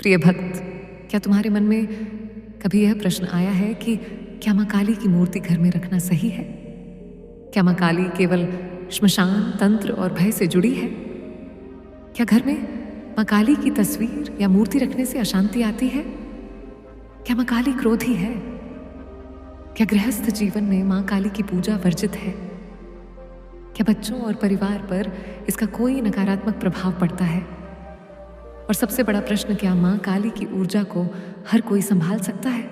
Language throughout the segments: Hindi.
प्रिय भक्त, क्या तुम्हारे मन में कभी यह प्रश्न आया है कि क्या माँ काली की मूर्ति घर में रखना सही है? क्या माँ काली केवल श्मशान, तंत्र और भय से जुड़ी है? क्या घर में माँ काली की तस्वीर या मूर्ति रखने से अशांति आती है? क्या माँ काली क्रोधी है? क्या गृहस्थ जीवन में माँ काली की पूजा वर्जित है? क्या बच्चों और परिवार पर इसका कोई नकारात्मक प्रभाव पड़ता है? और सबसे बड़ा प्रश्न, क्या माँ काली की ऊर्जा को हर कोई संभाल सकता है?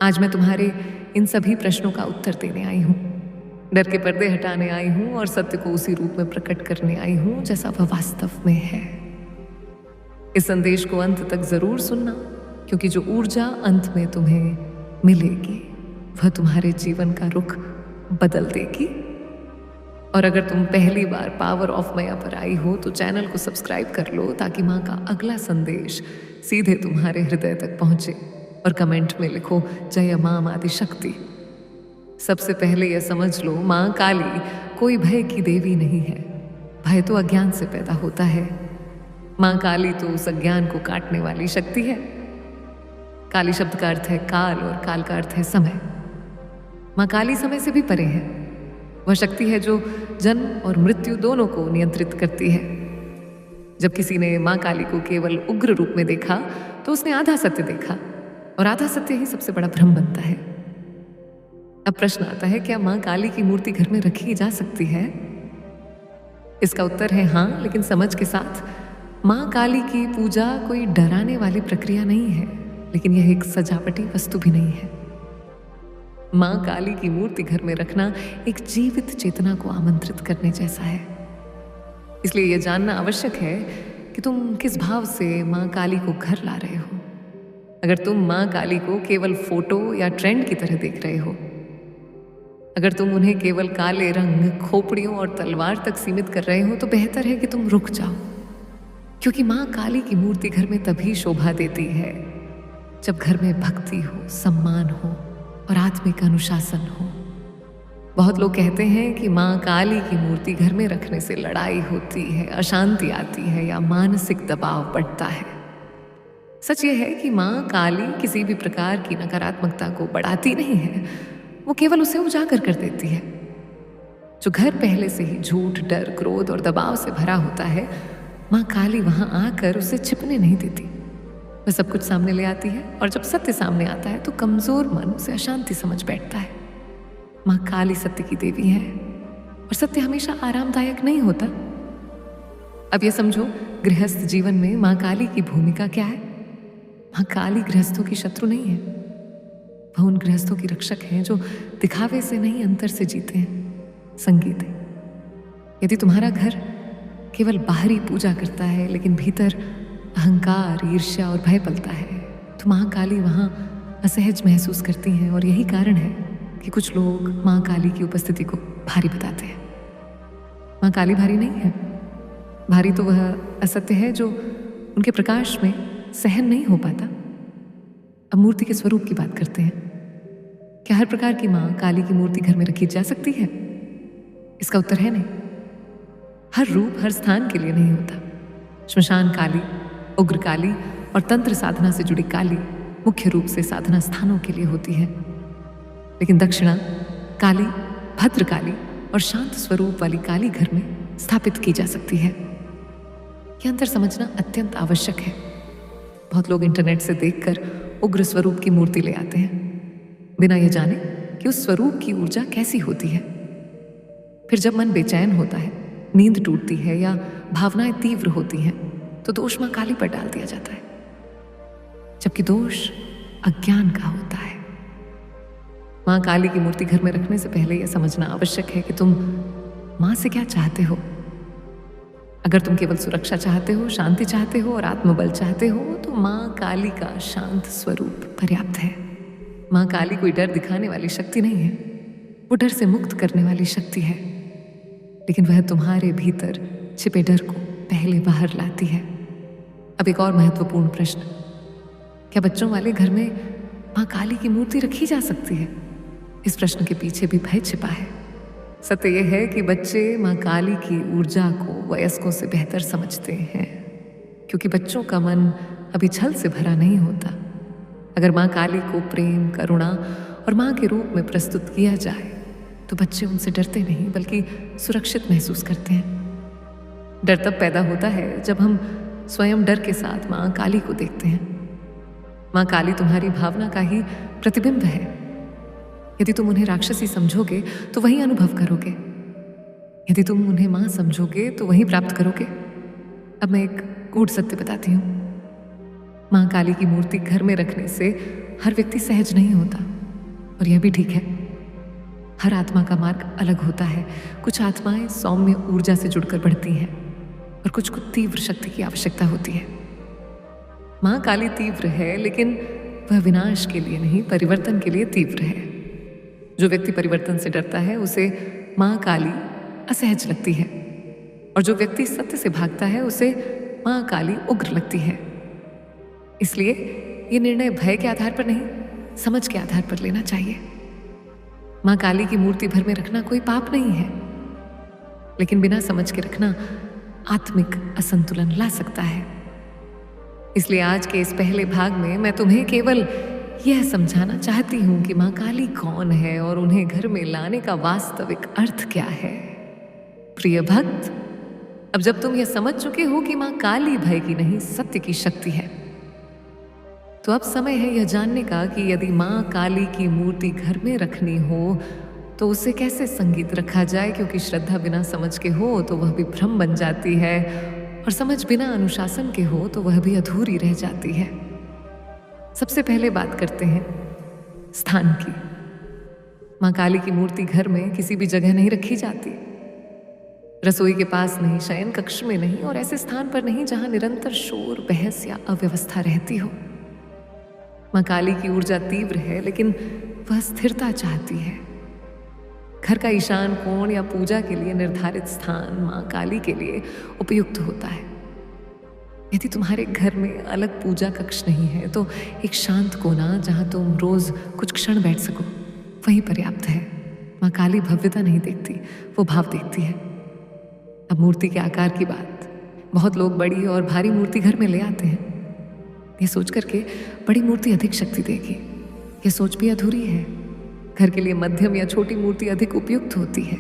आज मैं तुम्हारे इन सभी प्रश्नों का उत्तर देने आई हूँ। डर के पर्दे हटाने आई हूँ और सत्य को उसी रूप में प्रकट करने आई हूँ जैसा वह वास्तव में है। इस संदेश को अंत तक जरूर सुनना, क्योंकि जो ऊर्जा अंत में तुम्हें मिलेगी वह तुम्हारे जीवन का रुख बदल देगी। और अगर तुम पहली बार पावर ऑफ मैया पर आई हो तो चैनल को सब्सक्राइब कर लो, ताकि माँ का अगला संदेश सीधे तुम्हारे हृदय तक पहुंचे। और कमेंट में लिखो, जय माँ आदि शक्ति। सबसे पहले यह समझ लो, माँ काली कोई भय की देवी नहीं है। भय तो अज्ञान से पैदा होता है। माँ काली तो उस अज्ञान को काटने वाली शक्ति है। काली शब्द का अर्थ है काल और काल का अर्थ है समय। माँ काली समय से भी परे है। वह शक्ति है जो जन्म और मृत्यु दोनों को नियंत्रित करती है। जब किसी ने माँ काली को केवल उग्र रूप में देखा तो उसने आधा सत्य देखा, और आधा सत्य ही सबसे बड़ा भ्रम बनता है। अब प्रश्न आता है, क्या माँ काली की मूर्ति घर में रखी जा सकती है? इसका उत्तर है हाँ, लेकिन समझ के साथ। माँ काली की पूजा कोई डराने वाली प्रक्रिया नहीं है, लेकिन यह एक सजावटी वस्तु भी नहीं है। माँ काली की मूर्ति घर में रखना एक जीवित चेतना को आमंत्रित करने जैसा है। इसलिए यह जानना आवश्यक है कि तुम किस भाव से माँ काली को घर ला रहे हो। अगर तुम माँ काली को केवल फोटो या ट्रेंड की तरह देख रहे हो, अगर तुम उन्हें केवल काले रंग, खोपड़ियों और तलवार तक सीमित कर रहे हो, तो बेहतर है कि तुम रुक जाओ। क्योंकि माँ काली की मूर्ति घर में तभी शोभा देती है जब घर में भक्ति हो, सम्मान हो और आत्मिक अनुशासन हो। बहुत लोग कहते हैं कि माँ काली की मूर्ति घर में रखने से लड़ाई होती है, अशांति आती है या मानसिक दबाव बढ़ता है। सच यह है कि माँ काली किसी भी प्रकार की नकारात्मकता को बढ़ाती नहीं है, वो केवल उसे उजागर कर देती है। जो घर पहले से ही झूठ, डर, क्रोध और दबाव से भरा होता है, माँ काली वहां आकर उसे छिपने नहीं देती। वह सब कुछ सामने ले आती है, और जब सत्य सामने आता है तो कमजोर मन उसे अशांति समझ बैठता है। माँ काली सत्य की देवी है, और सत्य हमेशा आरामदायक नहीं होता। अब ये समझो, गृहस्थ जीवन में माँ काली की भूमिका क्या है? माँ काली गृहस्थों की शत्रु नहीं है। वह उन गृहस्थों की रक्षक हैं जो दिखावे से नहीं, अंतर से जीते हैं। संगीत है, यदि तुम्हारा घर केवल बाहरी पूजा करता है लेकिन भीतर अहंकार, ईर्ष्या और भय पलता है, तो माँ काली वहाँ असहज महसूस करती हैं। और यही कारण है कि कुछ लोग माँ काली की उपस्थिति को भारी बताते हैं। माँ काली भारी नहीं है। भारी तो वह असत्य है जो उनके प्रकाश में सहन नहीं हो पाता। अब मूर्ति के स्वरूप की बात करते हैं। क्या हर प्रकार की माँ काली की मूर्ति घर में रखी जा सकती है? इसका उत्तर है नहीं। हर रूप हर स्थान के लिए नहीं होता। श्मशान काली, उग्र काली और तंत्र साधना से जुड़ी काली मुख्य रूप से साधना स्थानों के लिए होती है। लेकिन दक्षिणा काली, भद्र काली और शांत स्वरूप वाली काली घर में स्थापित की जा सकती है। यह अंतर समझना अत्यंत आवश्यक है। बहुत लोग इंटरनेट से देखकर उग्र स्वरूप की मूर्ति ले आते हैं, बिना यह जाने कि उस स्वरूप की ऊर्जा कैसी होती है। फिर जब मन बेचैन होता है, नींद टूटती है या भावनाएं तीव्र होती हैं, तो दोष माँ काली पर डाल दिया जाता है, जबकि दोष अज्ञान का होता है। माँ काली की मूर्ति घर में रखने से पहले यह समझना आवश्यक है कि तुम माँ से क्या चाहते हो। अगर तुम केवल सुरक्षा चाहते हो, शांति चाहते हो और आत्मबल चाहते हो, तो माँ काली का शांत स्वरूप पर्याप्त है। माँ काली कोई डर दिखाने वाली शक्ति नहीं है, वो डर से मुक्त करने वाली शक्ति है। लेकिन वह तुम्हारे भीतर छिपे डर को पहले बाहर लाती है। अब एक और महत्वपूर्ण प्रश्न, क्या बच्चों वाले घर में माँ काली की मूर्ति रखी जा सकती है? इस प्रश्न के पीछे भी भय छिपा है। सत्य यह है कि बच्चे माँ काली की ऊर्जा को वयस्कों से बेहतर समझते हैं, क्योंकि बच्चों का मन अभी छल से भरा नहीं होता। अगर माँ काली को प्रेम, करुणा और माँ के रूप में प्रस्तुत किया जाए तो बच्चे उनसे डरते नहीं बल्कि सुरक्षित महसूस करते हैं। डर तब पैदा होता है जब हम स्वयं डर के साथ माँ काली को देखते हैं। माँ काली तुम्हारी भावना का ही प्रतिबिंब है। यदि तुम उन्हें राक्षसी समझोगे तो वही अनुभव करोगे। यदि तुम उन्हें माँ समझोगे तो वही प्राप्त करोगे। अब मैं एक गूढ़ सत्य बताती हूँ। माँ काली की मूर्ति घर में रखने से हर व्यक्ति सहज नहीं होता, और यह भी ठीक है। हर आत्मा का मार्ग अलग होता है। कुछ आत्माएं सौम्य ऊर्जा से जुड़कर बढ़ती हैं और कुछ को तीव्र शक्ति की आवश्यकता होती है। माँ काली तीव्र है, लेकिन वह विनाश के लिए नहीं, परिवर्तन के लिए तीव्र है। जो व्यक्ति परिवर्तन से डरता है उसे माँ काली असहज लगती है, और जो व्यक्ति सत्य से भागता है उसे माँ काली उग्र लगती है। इसलिए ये निर्णय भय के आधार पर नहीं, समझ के आधार पर लेना चाहिए। माँ काली की मूर्ति घर में रखना कोई पाप नहीं है, लेकिन बिना समझ के रखना आत्मिक असंतुलन ला सकता है। इसलिए आज के इस पहले भाग में मैं तुम्हें केवल यह समझाना चाहती हूं कि माँ काली कौन है और उन्हें घर में लाने का वास्तविक अर्थ क्या है। प्रिय भक्त, अब जब तुम यह समझ चुके हो कि माँ काली भय की नहीं, सत्य की शक्ति है, तो अब समय है यह जानने का कि यदि माँ काली की मूर्ति घर में रखनी हो तो उसे कैसे संगीत रखा जाए, क्योंकि श्रद्धा बिना समझ के हो तो वह भी भ्रम बन जाती है, और समझ बिना अनुशासन के हो तो वह भी अधूरी रह जाती है। सबसे पहले बात करते हैं स्थान की। माँ काली की मूर्ति घर में किसी भी जगह नहीं रखी जाती। रसोई के पास नहीं, शयन कक्ष में नहीं, और ऐसे स्थान पर नहीं जहां निरंतर शोर, बहस या अव्यवस्था रहती हो। माँ काली की ऊर्जा तीव्र है, लेकिन वह स्थिरता चाहती है। घर का ईशान कोण या पूजा के लिए निर्धारित स्थान माँ काली के लिए उपयुक्त होता है। यदि तुम्हारे घर में अलग पूजा कक्ष नहीं है तो एक शांत कोना जहां तुम रोज कुछ क्षण बैठ सको, वही पर्याप्त है। माँ काली भव्यता नहीं देखती, वो भाव देखती है। अब मूर्ति के आकार की बात। बहुत लोग बड़ी और भारी मूर्ति घर में ले आते हैं, ये सोच करके बड़ी मूर्ति अधिक शक्ति देगी। यह सोच भी अधूरी है। घर के लिए मध्यम या छोटी मूर्ति अधिक उपयुक्त होती है,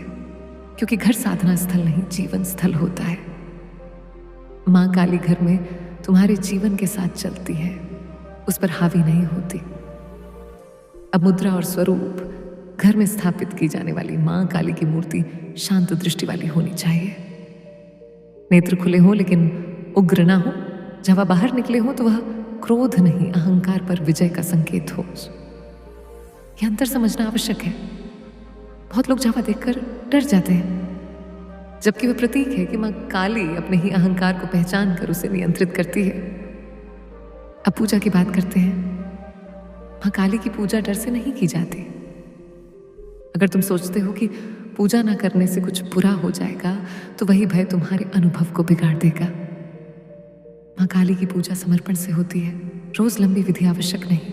क्योंकि घर साधना स्थल नहीं, जीवन स्थल होता है। माँ काली घर में तुम्हारे जीवन के साथ चलती है, उस पर हावी नहीं होती। अब मुद्रा और स्वरूप। घर में स्थापित की जाने वाली माँ काली की मूर्ति शांत दृष्टि वाली होनी चाहिए। नेत्र खुले हो लेकिन उग्र ना हो। जब वह बाहर निकले हो तो वह क्रोध नहीं, अहंकार पर विजय का संकेत हो। यह अंतर समझना आवश्यक है। बहुत लोग जावा देखकर डर जाते हैं, जबकि वह प्रतीक है कि माँ काली अपने ही अहंकार को पहचान कर उसे नियंत्रित करती है। अब पूजा की बात करते हैं। माँ काली की पूजा डर से नहीं की जाती। अगर तुम सोचते हो कि पूजा ना करने से कुछ बुरा हो जाएगा तो वही भय तुम्हारे अनुभव को बिगाड़ देगा। माँ काली की पूजा समर्पण से होती है। रोज लंबी विधि आवश्यक नहीं।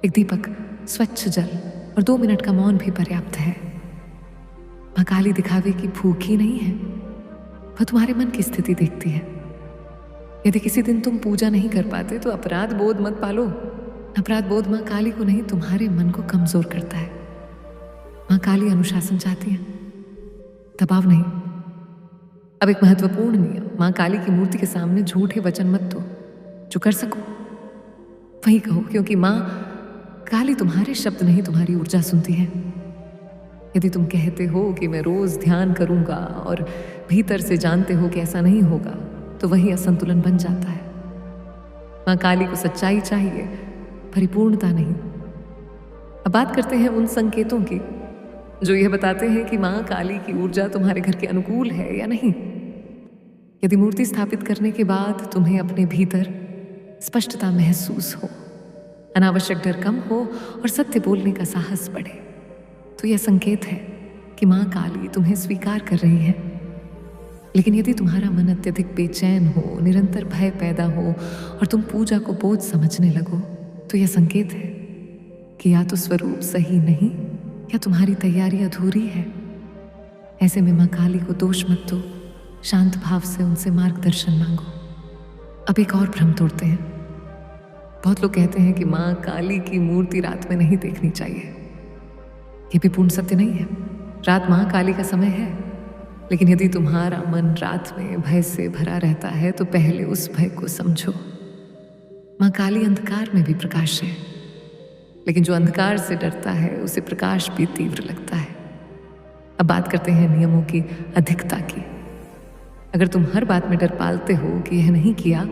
एक दीपक, स्वच्छ जल और 2 मिनट का मौन भी पर्याप्त है। माँ काली दिखावे की भूखी नहीं है, वह तुम्हारे मन की स्थिति देखती है। यदि किसी दिन तुम पूजा नहीं कर पाते तो अपराध बोध मत पालो। अपराध बोध माँ काली को नहीं, तुम्हारे मन को कमजोर करता है। माँ काली अनुशासन चाहती है, दबाव नहीं। अब एक महत्वपूर्ण नियम। माँ काली की मूर्ति के सामने झूठे वचन मत दो। जो कर सको वही कहो, क्योंकि माँ काली तुम्हारे शब्द नहीं, तुम्हारी ऊर्जा सुनती है। यदि तुम कहते हो कि मैं रोज ध्यान करूंगा और भीतर से जानते हो कि ऐसा नहीं होगा, तो वही असंतुलन बन जाता है। माँ काली को सच्चाई चाहिए, परिपूर्णता नहीं। अब बात करते हैं उन संकेतों की जो यह बताते हैं कि माँ काली की ऊर्जा तुम्हारे घर के अनुकूल है या नहीं। यदि मूर्ति स्थापित करने के बाद तुम्हें अपने भीतर स्पष्टता महसूस हो, अनावश्यक डर कम हो और सत्य बोलने का साहस बढ़े, तो यह संकेत है कि माँ काली तुम्हें स्वीकार कर रही है। लेकिन यदि तुम्हारा मन अत्यधिक बेचैन हो, निरंतर भय पैदा हो और तुम पूजा को बोझ समझने लगो, तो यह संकेत है कि या तो स्वरूप सही नहीं या तुम्हारी तैयारी अधूरी है। ऐसे में माँ काली को दोष मत दो, शांत भाव से उनसे मार्गदर्शन मांगो। अब एक और भ्रम तोड़ते हैं। बहुत लोग कहते हैं कि माँ काली की मूर्ति रात में नहीं देखनी चाहिए। ये भी पूर्ण सत्य नहीं है। रात माँ काली का समय है, लेकिन यदि तुम्हारा मन रात में भय से भरा रहता है तो पहले उस भय को समझो। माँ काली अंधकार में भी प्रकाश है, लेकिन जो अंधकार से डरता है उसे प्रकाश भी तीव्र लगता है। अब बात करते हैं नियमों की अधिकता की। अगर तुम हर बात में डर पालते हो कि यह नहीं किया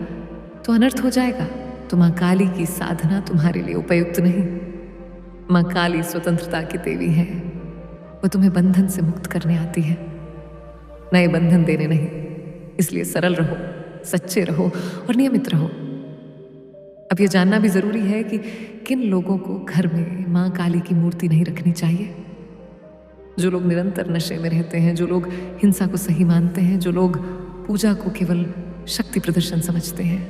तो अनर्थ हो जाएगा, तो माँ काली की साधना तुम्हारे लिए उपयुक्त नहीं। माँ काली स्वतंत्रता की देवी है। वो तुम्हें बंधन से मुक्त करने आती है, नए बंधन देने नहीं। इसलिए सरल रहो, सच्चे रहो और नियमित रहो। अब यह जानना भी जरूरी है कि किन लोगों को घर में माँ काली की मूर्ति नहीं रखनी चाहिए। जो लोग निरंतर नशे में रहते हैं, जो लोग हिंसा को सही मानते हैं, जो लोग पूजा को केवल शक्ति प्रदर्शन समझते हैं,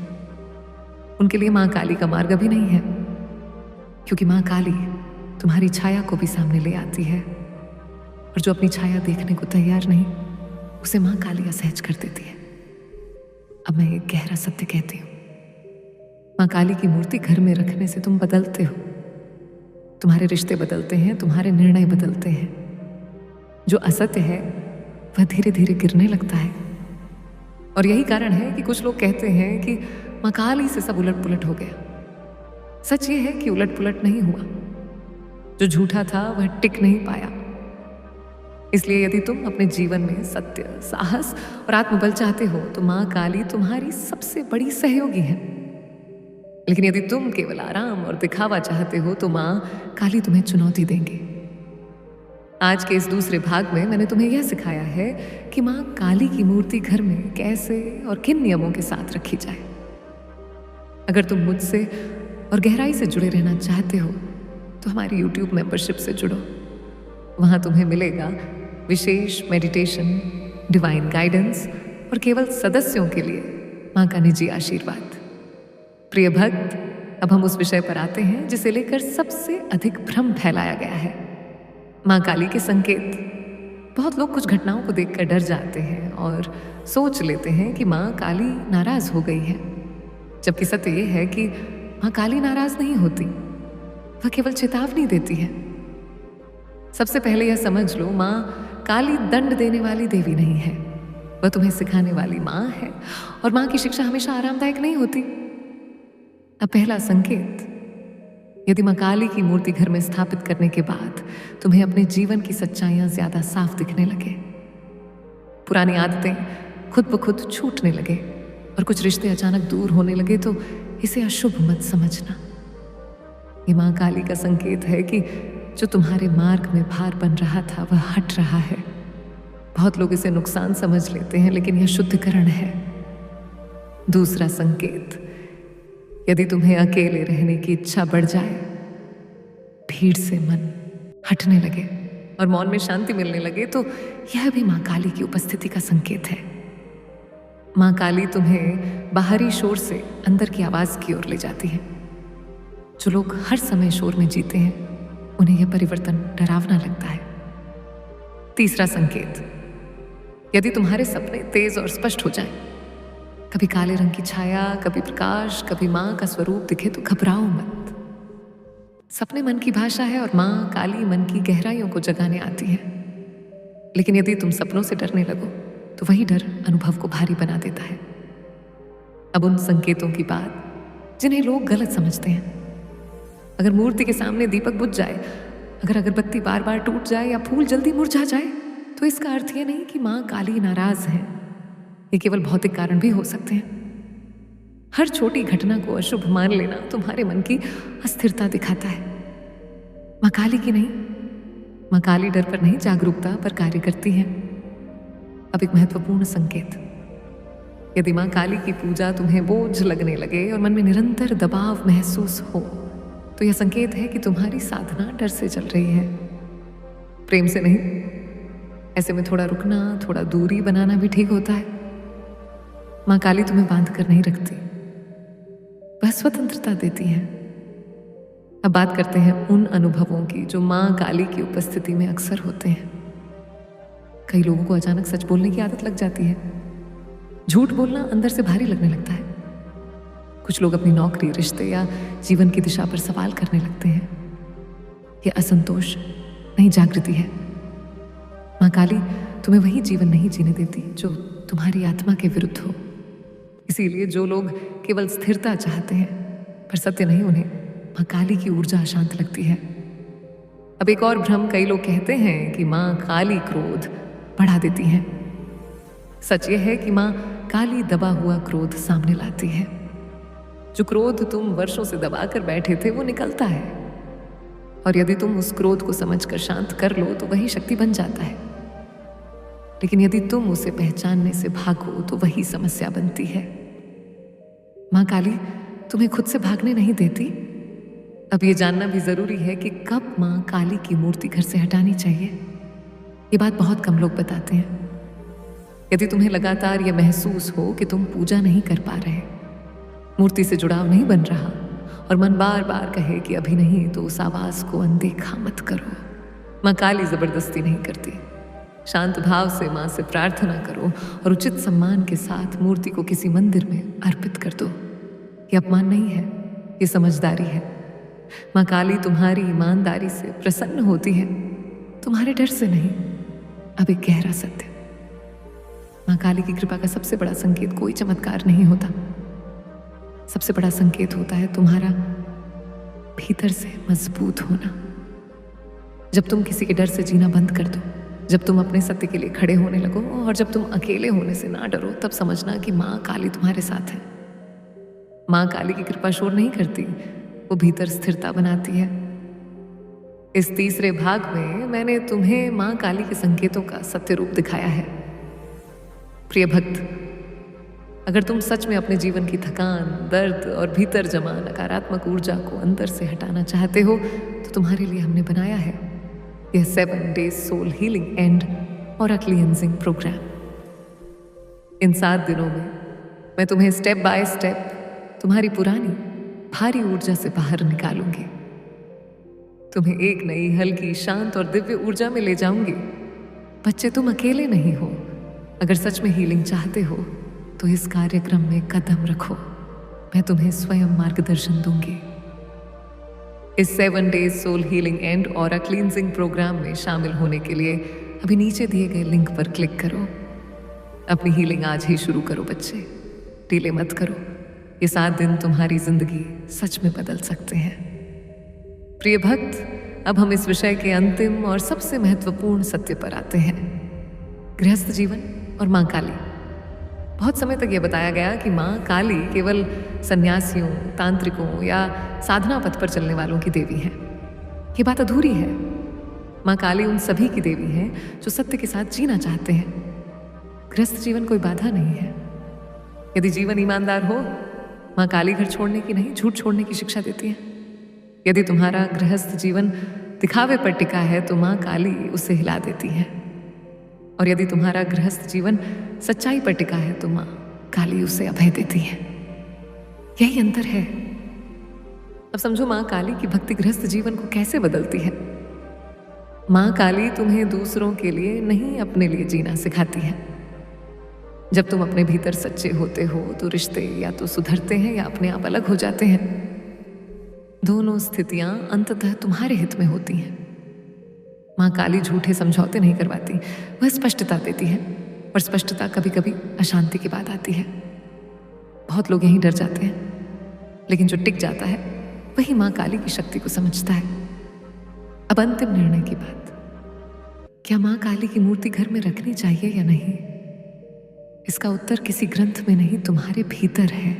उनके लिए माँ काली का मार्ग भी नहीं है। क्योंकि माँ काली तुम्हारी छाया को भी सामने ले आती है, और जो अपनी छाया देखने को तैयार नहीं, उसे माँ काली असहज कर देती है। अब मैं एक गहरा सत्य कहती हूँ, माँ काली की मूर्ति घर में रखने से तुम बदलते हो। तुम्हारे रिश्ते बदलते हैं, तुम्हारे निर्णय बदलते हैं। जो असत्य है वह धीरे धीरे गिरने लगता है। और यही कारण है कि कुछ लोग कहते हैं कि माँ काली से सब उलट पुलट हो गया। सच ये है कि उलट पुलट नहीं हुआ। जो झूठा था वह टिक नहीं पाया। इसलिए यदि तुम अपने जीवन में सत्य, साहस और आत्मबल चाहते हो तो माँ काली तुम्हारी सबसे बड़ी सहयोगी है। लेकिन यदि तुम केवल आराम और दिखावा चाहते हो तो माँ काली तुम्हें चुनौती देंगे। आज के इस दूसरे भाग में मैंने तुम्हें यह सिखाया है कि माँ काली की मूर्ति घर में कैसे और किन नियमों के साथ रखी जाए। अगर तुम मुझसे और गहराई से जुड़े रहना चाहते हो तो हमारी YouTube मेंबरशिप से जुड़ो। वहाँ तुम्हें मिलेगा विशेष मेडिटेशन, डिवाइन गाइडेंस और केवल सदस्यों के लिए माँ का निजी आशीर्वाद। प्रिय भक्त, अब हम उस विषय पर आते हैं जिसे लेकर सबसे अधिक भ्रम फैलाया गया है, माँ काली के संकेत। बहुत लोग कुछ घटनाओं को देखकर डर जाते हैं और सोच लेते हैं कि माँ काली नाराज हो गई है, जबकि सत्य ये है कि माँ काली नाराज नहीं होती, वह केवल चेतावनी देती है। सबसे पहले यह समझ लो, माँ काली दंड देने वाली देवी नहीं है, वह तुम्हें सिखाने वाली माँ है। और माँ की शिक्षा हमेशा आरामदायक नहीं होती। अब पहला संकेत, यदि माँ काली की मूर्ति घर में स्थापित करने के बाद तुम्हें अपने जीवन की सच्चाइयां ज्यादा साफ दिखने लगे, पुरानी आदतें खुद ब खुद छूटने लगे और कुछ रिश्ते अचानक दूर होने लगे, तो इसे अशुभ मत समझना। ये माँ काली का संकेत है कि जो तुम्हारे मार्ग में भार बन रहा था वह हट रहा है। बहुत लोग इसे नुकसान समझ लेते हैं, लेकिन यह शुद्धिकरण है। दूसरा संकेत, यदि तुम्हें अकेले रहने की इच्छा बढ़ जाए, भीड़ से मन हटने लगे और मौन में शांति मिलने लगे, तो यह भी माँ काली की उपस्थिति का संकेत है। माँ काली तुम्हें बाहरी शोर से अंदर की आवाज की ओर ले जाती है। जो लोग हर समय शोर में जीते हैं उन्हें यह परिवर्तन डरावना लगता है। तीसरा संकेत, यदि तुम्हारे सपने तेज और स्पष्ट हो जाएं, कभी काले रंग की छाया, कभी प्रकाश, कभी माँ का स्वरूप दिखे, तो घबराओ मत। सपने मन की भाषा है और माँ काली मन की गहराइयों को जगाने आती है। लेकिन यदि तुम सपनों से डरने लगो तो वही डर अनुभव को भारी बना देता है। अब उन संकेतों की बात जिन्हें लोग गलत समझते हैं। अगर मूर्ति के सामने दीपक बुझ जाए, अगर अगरबत्ती बार बार टूट जाए या फूल जल्दी मुरझा जाए, तो इसका अर्थ यह नहीं कि माँ काली नाराज है। ये केवल भौतिक कारण भी हो सकते हैं। हर छोटी घटना को अशुभ मान लेना तुम्हारे मन की अस्थिरता दिखाता है। माँ काली की नहीं, माँ काली डर पर नहीं, जागरूकता पर कार्य करती है। अब एक महत्वपूर्ण संकेत, यदि माँ काली की पूजा तुम्हें बोझ लगने लगे और मन में निरंतर दबाव महसूस हो, तो यह संकेत है कि तुम्हारी साधना डर से चल रही है, प्रेम से नहीं। ऐसे में थोड़ा रुकना, थोड़ा दूरी बनाना भी ठीक होता है। माँ काली तुम्हें बांध कर नहीं रखती, वह स्वतंत्रता देती है। अब बात करते हैं उन अनुभवों की जो माँ काली की उपस्थिति में अक्सर होते हैं। कई लोगों को अचानक सच बोलने की आदत लग जाती है। झूठ बोलना अंदर से भारी लगने लगता है। कुछ लोग अपनी नौकरी, रिश्ते या जीवन की दिशा पर सवाल करने लगते हैं। यह असंतोष नहीं, जागृति है। माँ काली तुम्हें वही जीवन नहीं जीने देती जो तुम्हारी आत्मा के विरुद्ध हो। इसीलिए जो लोग केवल स्थिरता चाहते हैं पर सत्य नहीं, उन्हें माँ काली की ऊर्जा अशांत लगती है। अब एक और भ्रम, कई लोग कहते हैं कि माँ काली क्रोध बढ़ा देती है। सच यह है कि माँ काली दबा हुआ क्रोध सामने लाती है। जो क्रोध तुम वर्षों से दबा कर बैठे थे वो निकलता है, और यदि तुम उस क्रोध को समझकर शांत कर लो तो वही शक्ति बन जाता है। लेकिन यदि तुम उसे पहचानने से भागो तो वही समस्या बनती है। माँ काली तुम्हें खुद से भागने नहीं देती। अब ये जानना भी जरूरी है कि कब माँ काली की मूर्ति घर से हटानी चाहिए। ये बात बहुत कम लोग बताते हैं। यदि तुम्हें लगातार ये महसूस हो कि तुम पूजा नहीं कर पा रहे, मूर्ति से जुड़ाव नहीं बन रहा, और मन बार बार कहे कि अभी नहीं, तो उस आवाज को अनदेखा मत करो। माँ काली जबरदस्ती नहीं करती। शांत भाव से माँ से प्रार्थना करो और उचित सम्मान के साथ मूर्ति को किसी मंदिर में अर्पित कर दो। ये अपमान नहीं है, ये समझदारी है। माँ काली तुम्हारी ईमानदारी से प्रसन्न होती है, तुम्हारे डर से नहीं। अब एक गहरा सत्य, माँ काली की कृपा का सबसे बड़ा संकेत कोई चमत्कार नहीं होता। सबसे बड़ा संकेत होता है तुम्हारा भीतर से मजबूत होना। जब तुम किसी के डर से जीना बंद कर दो, जब तुम अपने सत्य के लिए खड़े होने लगो, और जब तुम अकेले होने से ना डरो, तब समझना कि माँ काली तुम्हारे साथ है। माँ काली की कृपा शोर नहीं करती, वो भीतर स्थिरता बनाती है। इस तीसरे भाग में मैंने तुम्हें माँ काली के संकेतों का सत्य रूप दिखाया है। प्रिय भक्त, अगर तुम सच में अपने जीवन की थकान, दर्द और भीतर जमा नकारात्मक ऊर्जा को अंदर से हटाना चाहते हो, तो तुम्हारे लिए हमने बनाया है यह 7 days सोल हीलिंग एंड और क्लींजिंग प्रोग्राम। इन 7 दिनों में मैं तुम्हें स्टेप बाय स्टेप तुम्हारी पुरानी भारी ऊर्जा से बाहर निकालूंगी। तुम्हें एक नई, हल्की, शांत और दिव्य ऊर्जा में ले जाऊंगी। बच्चे, तुम अकेले नहीं हो। अगर सच में हीलिंग चाहते हो तो इस कार्यक्रम में कदम रखो। मैं तुम्हें स्वयं मार्गदर्शन दूंगी। इस 7 days सोल हीलिंग एंड और क्लींजिंग प्रोग्राम में शामिल होने के लिए अभी नीचे दिए गए लिंक पर क्लिक करो। अपनी हीलिंग आज ही शुरू करो बच्चे, डिले मत करो। ये 7 दिन तुम्हारी जिंदगी सच में बदल सकते हैं। प्रिय भक्त, अब हम इस विषय के अंतिम और सबसे महत्वपूर्ण सत्य पर आते हैं, गृहस्थ जीवन और माँ काली। बहुत समय तक यह बताया गया कि माँ काली केवल सन्यासियों, तांत्रिकों या साधना पथ पर चलने वालों की देवी है। ये बात अधूरी है। माँ काली उन सभी की देवी है जो सत्य के साथ जीना चाहते हैं। गृहस्थ जीवन कोई बाधा नहीं है। यदि जीवन ईमानदार हो, माँ काली घर छोड़ने की नहीं, झूठ छोड़ने की शिक्षा देती है। यदि तुम्हारा गृहस्थ जीवन दिखावे पर टिका है तो माँ काली उसे हिला देती है, और यदि तुम्हारा गृहस्थ जीवन सच्चाई पर टिका है तो माँ काली उसे अभय देती है। यही अंतर है। अब समझो माँ काली की भक्ति गृहस्थ जीवन को कैसे बदलती है। माँ काली तुम्हें दूसरों के लिए नहीं, अपने लिए जीना सिखाती है। जब तुम अपने भीतर सच्चे होते हो तो रिश्ते या तो सुधरते हैं या अपने आप अलग हो जाते हैं। दोनों स्थितियां अंततः तुम्हारे हित में होती हैं। माँ काली झूठे समझौते नहीं करवाती, वह स्पष्टता देती है, और स्पष्टता कभी कभी अशांति के बाद आती है। बहुत लोग यहीं डर जाते हैं, लेकिन जो टिक जाता है वही माँ काली की शक्ति को समझता है। अब अंतिम निर्णय की बात, क्या माँ काली की मूर्ति घर में रखनी चाहिए या नहीं? इसका उत्तर किसी ग्रंथ में नहीं, तुम्हारे भीतर है।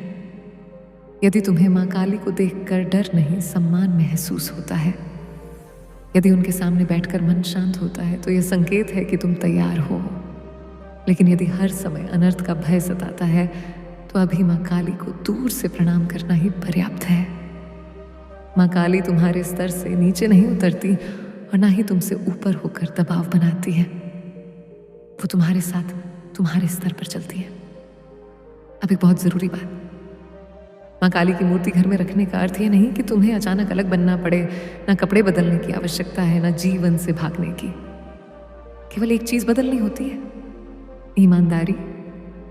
यदि तुम्हें माँ काली को देखकर डर नहीं, सम्मान महसूस होता है, यदि उनके सामने बैठकर मन शांत होता है, तो यह संकेत है कि तुम तैयार हो। लेकिन यदि हर समय अनर्थ का भय सताता है, तो अभी माँ काली को दूर से प्रणाम करना ही पर्याप्त है। माँ काली तुम्हारे स्तर से नीचे नहीं उतरती और ना ही तुमसे ऊपर होकर दबाव बनाती है। वो तुम्हारे साथ तुम्हारे स्तर पर चलती है। अब एक बहुत जरूरी बात, माँ काली की मूर्ति घर में रखने का अर्थ ये नहीं कि तुम्हें अचानक अलग बनना पड़े। ना कपड़े बदलने की आवश्यकता है, ना जीवन से भागने की। केवल एक चीज बदलनी होती है, ईमानदारी,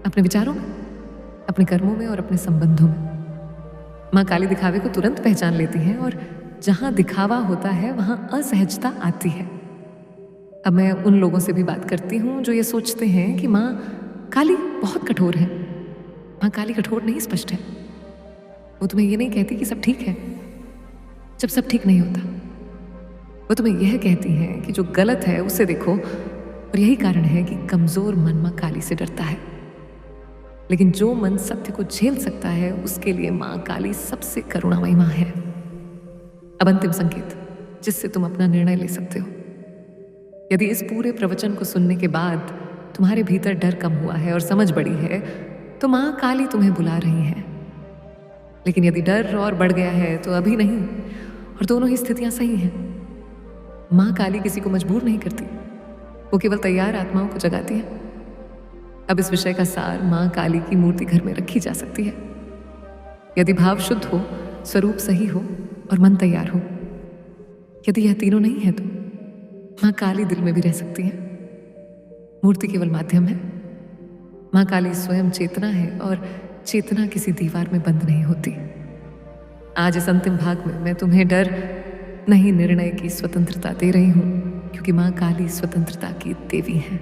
अपने विचारों में, अपने कर्मों में और अपने संबंधों में। माँ काली दिखावे को तुरंत पहचान लेती हैं और जहां दिखावा होता है वहां असहजता आती है। अब मैं उन लोगों से भी बात करती हूँ जो ये सोचते हैं कि माँ काली बहुत कठोर है। माँ काली कठोर नहीं, स्पष्ट है। वो तुम्हें ये नहीं कहती कि सब ठीक है जब सब ठीक नहीं होता। वो तुम्हें यह कहती हैं कि जो गलत है उसे देखो, और यही कारण है कि कमजोर मन माँ काली से डरता है। लेकिन जो मन सत्य को झेल सकता है उसके लिए माँ काली सबसे करुणामयी माँ है। अब अंतिम संकेत जिससे तुम अपना निर्णय ले सकते हो। यदि इस पूरे प्रवचन को सुनने के बाद तुम्हारे भीतर डर कम हुआ है और समझ बढ़ी है तो माँ काली तुम्हें बुला रही है। लेकिन यदि डर और बढ़ गया है तो अभी नहीं, और दोनों ही स्थितियां सही हैं। माँ काली किसी को मजबूर नहीं करती, वो केवल तैयार आत्माओं को जगाती है। अब इस विषय का सार माँ काली की मूर्ति घर में रखी जा सकती है। यदि भाव शुद्ध हो, स्वरूप सही हो और मन तैयार हो। यदि यह तीनों नहीं है तो माँ काली दिल में भी रह सकती है। मूर्ति केवल माध्यम है। माँ काली स्वयं चेतना है और चेतना किसी दीवार में बंद नहीं होती। आज इस अंतिम भाग में मैं तुम्हें डर नहीं, निर्णय की स्वतंत्रता दे रही हूं, क्योंकि माँ काली स्वतंत्रता की देवी है।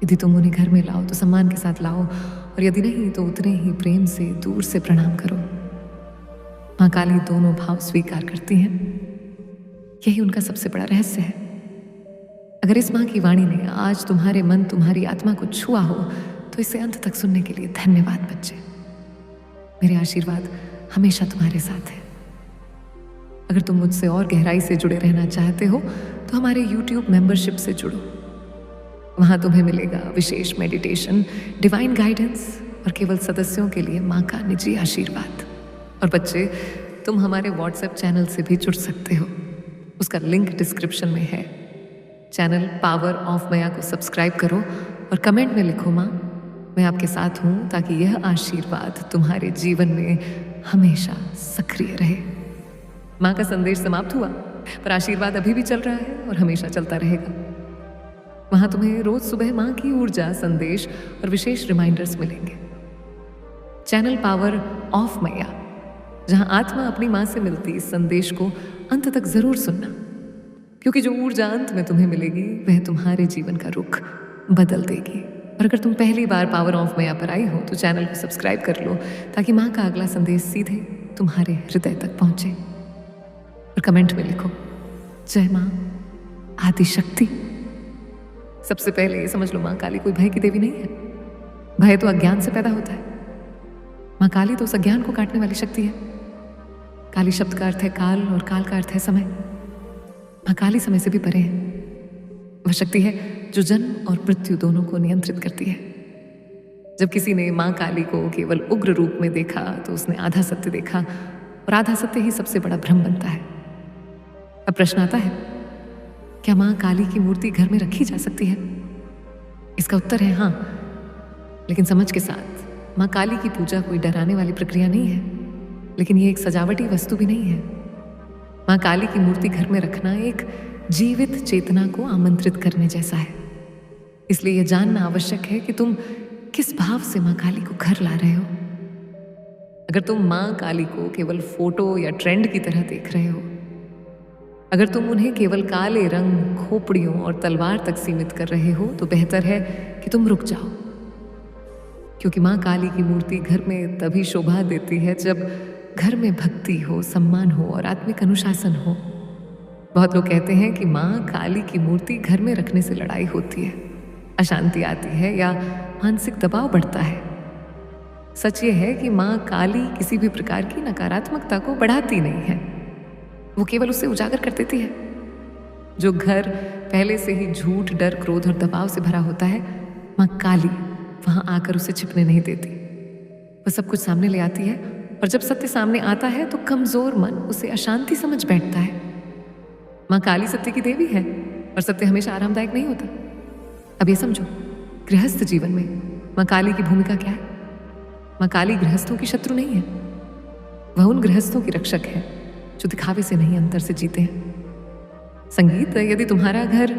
यदि तुम उन्हें घर में लाओ तो सम्मान के साथ लाओ, और यदि नहीं तो उतने ही प्रेम से दूर से प्रणाम करो। माँ काली दोनों भाव स्वीकार करती हैं। यही उनका सबसे बड़ा रहस्य है। अगर इस माँ की वाणी ने आज तुम्हारे मन, तुम्हारी आत्मा को छुआ हो तो इसे अंत तक सुनने के लिए धन्यवाद बच्चे। मेरे आशीर्वाद हमेशा तुम्हारे साथ है। अगर तुम मुझसे और गहराई से जुड़े रहना चाहते हो तो हमारे YouTube मेंबरशिप से जुड़ो। वहां तुम्हें मिलेगा विशेष मेडिटेशन, डिवाइन गाइडेंस और केवल सदस्यों के लिए माँ का निजी आशीर्वाद। और बच्चे, तुम हमारे WhatsApp चैनल से भी जुड़ सकते हो। उसका लिंक डिस्क्रिप्शन में है। चैनल पावर ऑफ माया को सब्सक्राइब करो और कमेंट में लिखो माँ, मैं आपके साथ हूँ, ताकि यह आशीर्वाद तुम्हारे जीवन में हमेशा सक्रिय रहे। माँ का संदेश समाप्त हुआ, पर आशीर्वाद अभी भी चल रहा है और हमेशा चलता रहेगा। वहां तुम्हें रोज सुबह माँ की ऊर्जा, संदेश और विशेष रिमाइंडर्स मिलेंगे। चैनल पावर ऑफ माया, जहां आत्मा अपनी माँ से मिलती इस संदेश को अंत तक जरूर सुनना, क्योंकि जो ऊर्जा अंत में तुम्हें मिलेगी वह तुम्हारे जीवन का रुख बदल देगी। और अगर तुम पहली बार पावर ऑफ माया पर आई हो तो चैनल को सब्सक्राइब कर लो, ताकि माँ का अगला संदेश सीधे तुम्हारे हृदय तक पहुंचे। और कमेंट में लिखो, जय माँ आदिशक्ति। सबसे पहले ये समझ लो, माँ काली कोई भय की देवी नहीं है। भय तो अज्ञान से पैदा होता है। माँ काली तो उस अज्ञान को काटने वाली शक्ति है। काली शब्द का अर्थ है काल और काल का अर्थ है समय। माँ काली समय से भी परे है। वह शक्ति है जो जन्म और मृत्यु दोनों को नियंत्रित करती है। जब किसी ने माँ काली को केवल उग्र रूप में देखा तो उसने आधा सत्य देखा, और आधा सत्य ही सबसे बड़ा भ्रम बनता है। अब प्रश्न आता है, क्या माँ काली की मूर्ति घर में रखी जा सकती है? इसका उत्तर है हाँ, लेकिन समझ के साथ। माँ काली की पूजा कोई डराने वाली प्रक्रिया नहीं है, लेकिन ये एक सजावटी वस्तु भी नहीं है। माँ काली की मूर्ति घर में रखना एक जीवित चेतना को आमंत्रित करने जैसा है। इसलिए यह जानना आवश्यक है कि तुम किस भाव से माँ काली को घर ला रहे हो। अगर तुम माँ काली को केवल फोटो या ट्रेंड की तरह देख रहे हो, अगर तुम उन्हें केवल काले रंग, खोपड़ियों और तलवार तक सीमित कर रहे हो, तो बेहतर है कि तुम रुक जाओ। क्योंकि माँ काली की मूर्ति घर में तभी शोभा देती है जब घर में भक्ति हो, सम्मान हो और आत्मिक अनुशासन हो। बहुत लोग कहते हैं कि माँ काली की मूर्ति घर में रखने से लड़ाई होती है, अशांति आती है या मानसिक दबाव बढ़ता है। सच ये है कि माँ काली किसी भी प्रकार की नकारात्मकता को बढ़ाती नहीं है, वो केवल उसे उजागर कर देती है। जो घर पहले से ही झूठ, डर, क्रोध और दबाव से भरा होता है, माँ काली वहां आकर उसे छिपने नहीं देती। वह सब कुछ सामने ले आती है, और जब सत्य सामने आता है तो कमजोर मन उसे अशांति समझ बैठता है। माँ काली सत्य की देवी है, और सत्य हमेशा आरामदायक नहीं होता। अब ये समझो, गृहस्थ जीवन में माँ काली की भूमिका क्या है? माँ काली गृहस्थों की शत्रु नहीं है, वह उन गृहस्थों की रक्षक है जो दिखावे से नहीं, अंतर से जीते हैं। संगीत, यदि तुम्हारा घर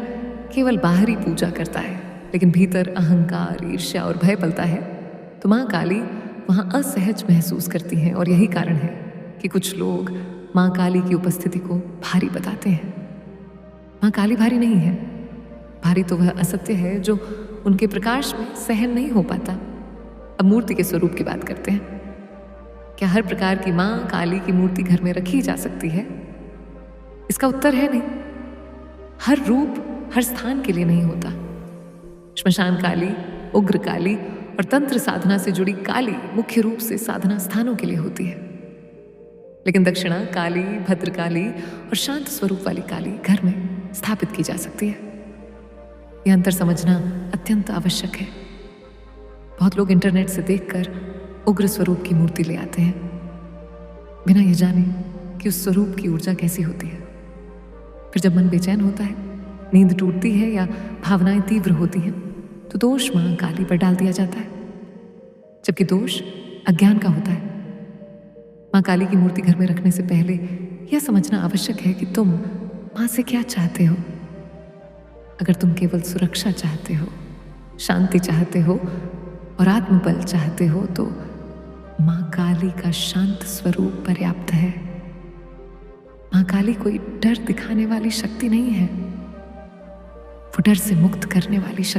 केवल बाहरी पूजा करता है लेकिन भीतर अहंकार, ईर्ष्या और भय पलता है, तो माँ काली वहां असहज महसूस करती हैं और यही कारण है कि कुछ लोग मां काली की उपस्थिति को भारी बताते हैं। मां काली भारी नहीं है, भारी तो वह असत्य है जो उनके प्रकाश में सहन नहीं हो पाता। अब मूर्ति के स्वरूप की बात करते हैं। क्या हर प्रकार की मां काली की मूर्ति घर में रखी जा सकती है? इसका उत्तर है नहीं। हर रूप हर स्थान के लिए नहीं होता। श्मशान काली, उग्र काली और तंत्र साधना से जुड़ी काली मुख्य रूप से साधना स्थानों के लिए होती है, लेकिन दक्षिणा काली, भद्रकाली और शांत स्वरूप वाली काली घर में स्थापित की जा सकती है। यह अंतर समझना अत्यंत आवश्यक है। बहुत लोग इंटरनेट से देखकर उग्र स्वरूप की मूर्ति ले आते हैं, बिना यह जाने कि उस स्वरूप की ऊर्जा कैसी होती है। फिर जब मन बेचैन होता है, नींद टूटती है या भावनाएं तीव्र होती हैं, तो दोष मां काली पर डाल दिया जाता है, जबकि दोष अज्ञान का होता है। मां काली की मूर्ति घर में रखने से पहले यह समझना आवश्यक है कि तुम मां से क्या चाहते हो। अगर तुम केवल सुरक्षा चाहते हो, शांति चाहते हो और आत्मबल चाहते हो, तो मां काली का शांत स्वरूप पर्याप्त है। मां काली कोई डर दिखाने वाली शक्ति नहीं है, वो डर से मुक्त करने वाली शक्ति